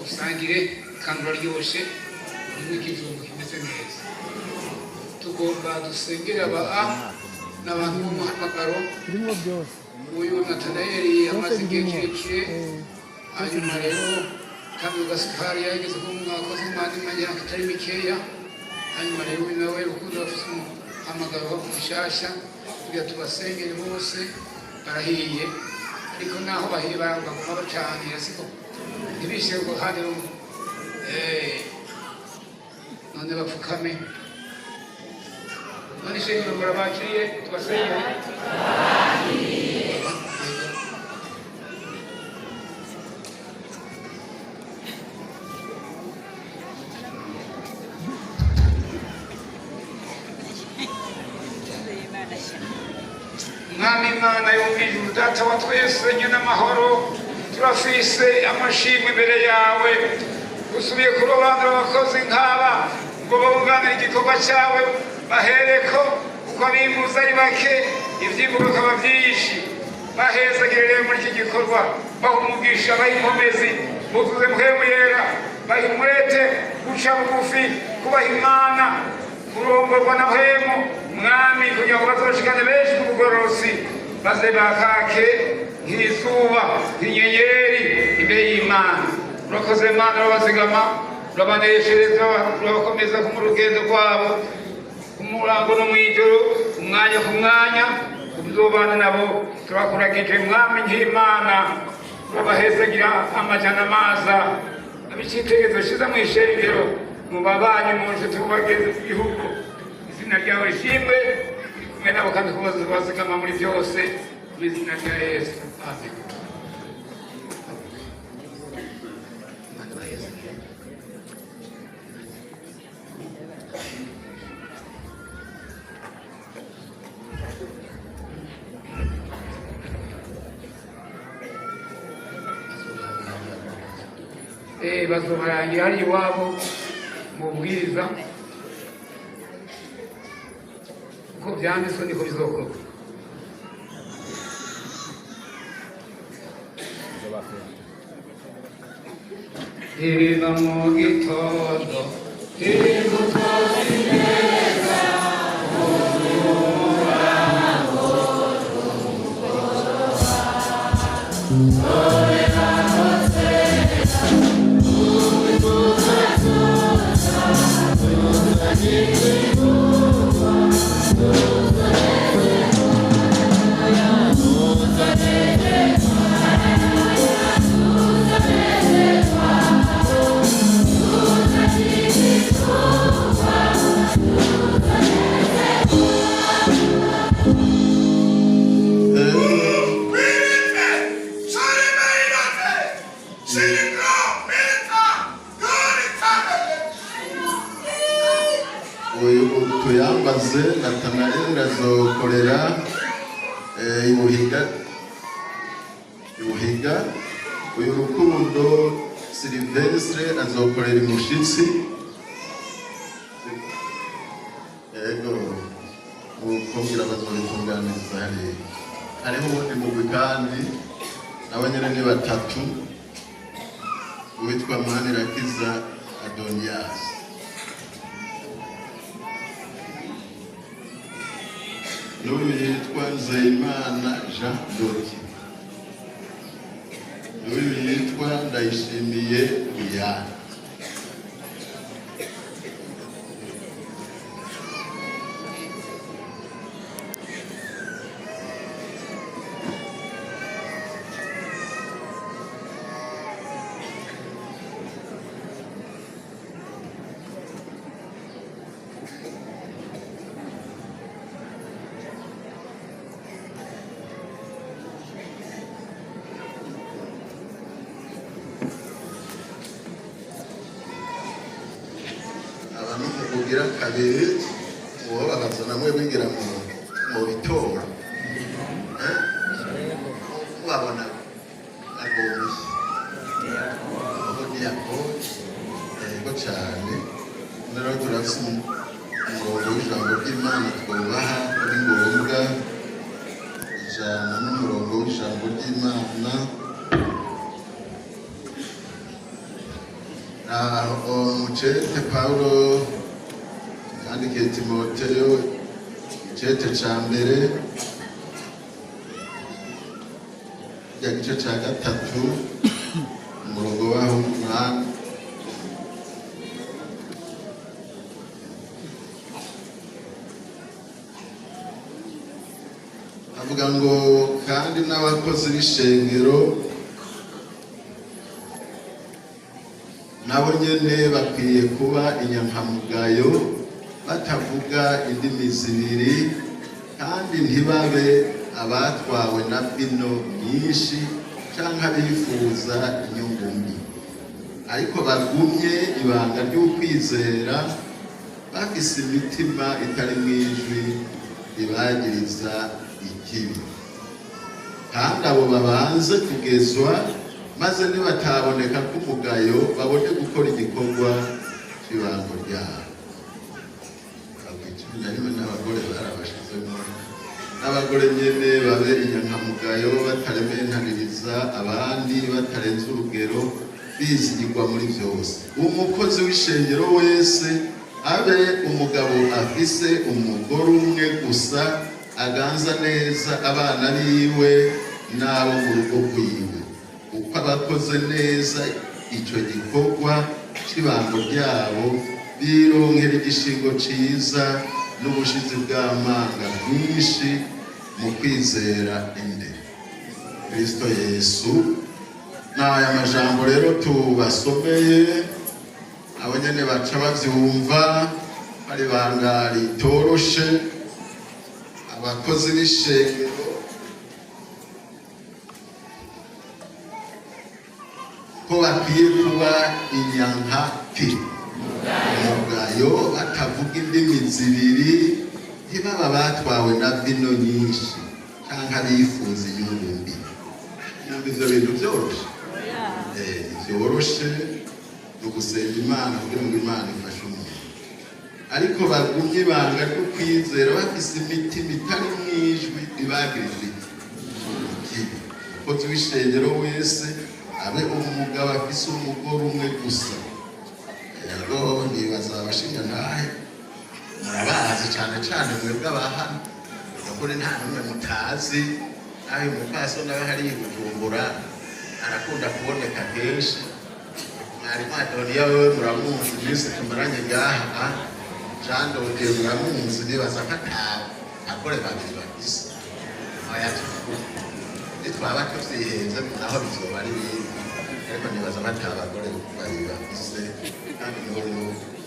usangire kandi uraryoshye n'ikizungu kimeze neza tugomba dusengera n'abantu b'umuhamagaro uyu Natanayeli amaze igihe kirekire hanyuma rero kandi Gaspari yageze ku mwakozi Imana imanyira kitari mikeya hanyuma rero nawe urukundo bafite umuhamagaro mushasha kugira tubasengere bose barahiye ariko naho bahiye bagomba bacanira siko ntibishe ngo hano none bapfukame none ishengero murabakiriye tubasengere mwami Imana y'ubw'ijuru data wa twese nyina amahoro turafise amashimwe imbere yawe usubiye kurobanura abakozi nk'aba ngo babunganire igikorwa cyawe bahereko kuko abimuza ari bake ibyimbuka bikaba byinshi bahezagire rero muri iki gikorwa baha umugisha baha inkomezi buzuze mpwemu yera baha umurete guca bugufi kubaha Imana kurongorwa na mpwemu mwami kugira ngo bazoshikane benshi mu bugorosi maze bakake nk'izuba nk'inyenyeri imbere y'Imana urakoze Mana urabazigama urabaneshereza urabakomeza mu rugendo rwabo ku murango no mw'ijoro umwanya ku mwanya uzobana nabo turakuragije mwami nk'Imana urabahezagira amajana maza abicitegezo shiza mu ishengero mu babanyi mu nshuti bageze mu gihugu izina ryawe rishimwe kumwe nabo kandi kubazigama muri byose mu izina rya Yesu amen. Bazobarangira hari iwabo mu bwiza uko byanditswe niko bizokorwa. Iriba mu gitondo tuyambaze Natanayeli azokorera ibuhiga uyu Rukundo Silvestre azokorera imushitsi ego mukumbira bazobitunganiriza hariho ubundi mugwi kandi abanyene ni batatu uwitwa Manirakiza Adonias n'uyu yitwa Nzeyimana Jean Doki n'uyu yitwa Ndayishimiye Uyana kugira kabiri uwo bagazana mwe bigira mu bitora wabona agozi aho diako ego cyane ndero turafite umurongo w'ijambo ry'Imana twubaha ari ngombwa, ijana n'umurongo w'ijambo ry'Imana mucete Pawulo yandikiye Timoteyo icete ca mbere ya gice ca gatatu umurongo waho umunani avuga ngo kandi n'abakozi b'ishengero nabo nyene bakwiye kuba inyankamugayo, batavuga indimi zibiri, kandi ntibabe abatwawe na vino nyinshi canke abifuza inyungu mbi, ariko bagumye ibanga ry'ukwizera, bafise imitima itari mwijwi ibagiriza ikibi. Kandi abo babanze kugezwa, maze nibataboneka k'umugayo babone gukora igikorwa cy'ibango ryabo. N'abagore barabashizemo, n'abagore nyene babe inyankamugayo, batarementaniriza abandi, batarenze urugero, bizigirwa muri byose. Umukozi w'ishengero wese abe umugabo afise umugore umwe gusa, aganza neza abana biwe n'abo mu rugo rwiwe, uko abakoze neza ico gikorwa cy'ibango ryabo, bironkera igishingo ciza n'ubushizi bw'amanga bwinshi mu kwizera imbere Kristo Yesu. N'aya majambo rero tubasomeye, abo nyene baca bavyumva bari banga ritoroshe. Abakozi b'ishengero ko bakwiye kuba inyankati, umugayo, batavuga indimi zibiri, ntibaba batwawe na vino nyinshi canke abifuza inyungu mbi. Ivyo bintu vyoroshe, vyoroshe ni ugusenga Imana kugira ngo Imana ifashe umuntu, ariko bagumye ibanga ryo kwizera, bafise imitima itari mwijwi ibagiriza ikibi. Umukozi w'ishengero wese abe umugabo afise umugore umwe gusa. Yego nibaza abashinga ntahe murabazi cane cane mwebwe abahana, ukuri nta numwe mutazi. Aho umupaso nawe hari Bujumbura arakunda kuboneka kenshi. Mwarimu Adoniya wewe muramuzi, iminsi tumaranye ngaha Jean Dodier muramuzi, nibaza ko atawe akore babiri bafise. Oya nitwaba tuvyihenze naho bizoba ari bibi, ariko nibaza bataba abagore babiri bafise, kandi niho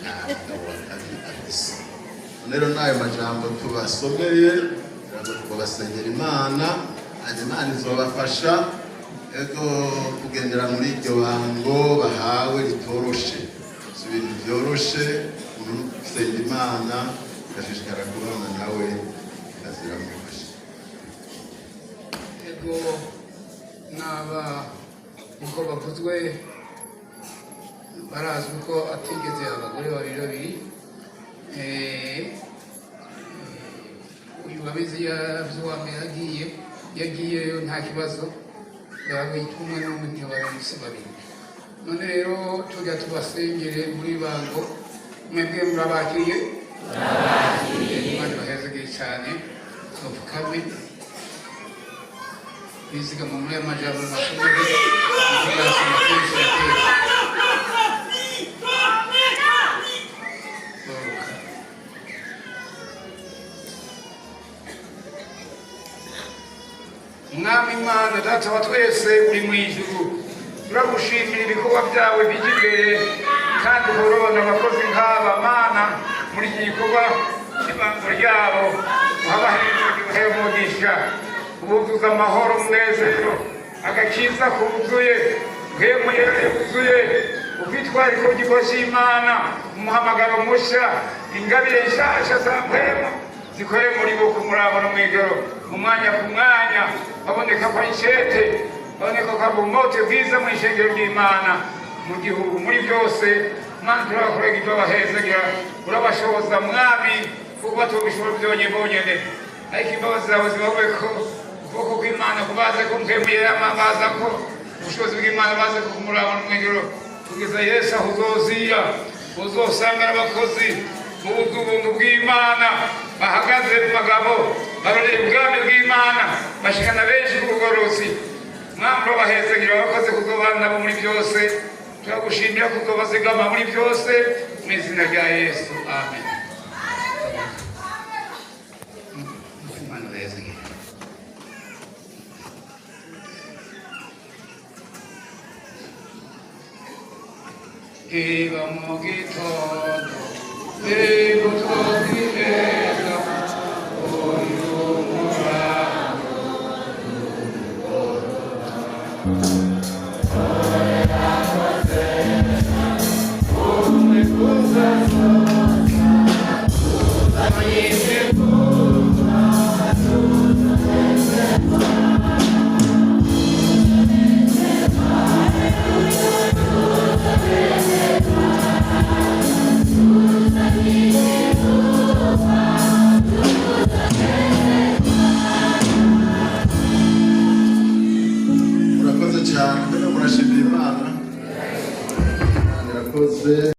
ntabwo bakabiri bafise. Rero n'ayo majambo tubasomeye basengera Imana, Imana izobafasha ego kugendera muri iryo bango bahawe ritoroshe. Si ibintu vyoroshe, umuntu gusenga Imana agashishikara kubana nawe aziramufasha. Ego n'aba uko bavuzwe barazwi ko atigeze abagore babiri. Uyu babizi yavyuwambere yagiyeyo nta kibazo, yabaye kumwe n'umuntu baramutse babiri. None rero tujya tubasengere muri bango, mwebwe murabakiriye, Imana ibahezegeye cyane. Tupfukame bizigama muri aya majambo masomere izigasoma kenshi yateka. Mwami Imana Data wa twese uri mu ijuru, turagushimira ibikorwa byawe bijya imbere, kandi urabona abakozi nk'aba Mana muri iki gikorwa cy'ibango ryabo, uhabahe umugisha, ubuzuza amahoro, umunezero, agakiza kuzuye, uhembuye yuzuye, ubwitwariko bw'ikosi y'Imana, umuhamagaro mushya, ingabire nshasha za mpemu zikore muri bo kumurabona mw'ijoro, umwanya ku mwanya baboneka ko icete, baboneka ko umote bwiza mu ishengero ry'Imana, mu gihugu, muri byose Mana turabakorera ibyo bahezagira urabashoboza mwami kuko batubishobora byonye bonyene ariko imbabazi zawe zibabeko ukuboko kw'Imana kubaze ko mkemuye baza ko ubushobozi bw'Imana baze ko kumuraba n'umwegero kugeza Yesu aho uzozira uzosanga abakozi mu buntu bw'Imana bahagaze mu magabo baroreye ubwami bw'Imana bashikana benshi ku bugorozi mwami urabahezagira abakoze kuzobana nabo muri byose turagushimira kuzobazigama muri byose mu izina rya Yesu amen. Iba mu gitondo igutogira uyu murakoze cyane, murashimira Imana, murakoze.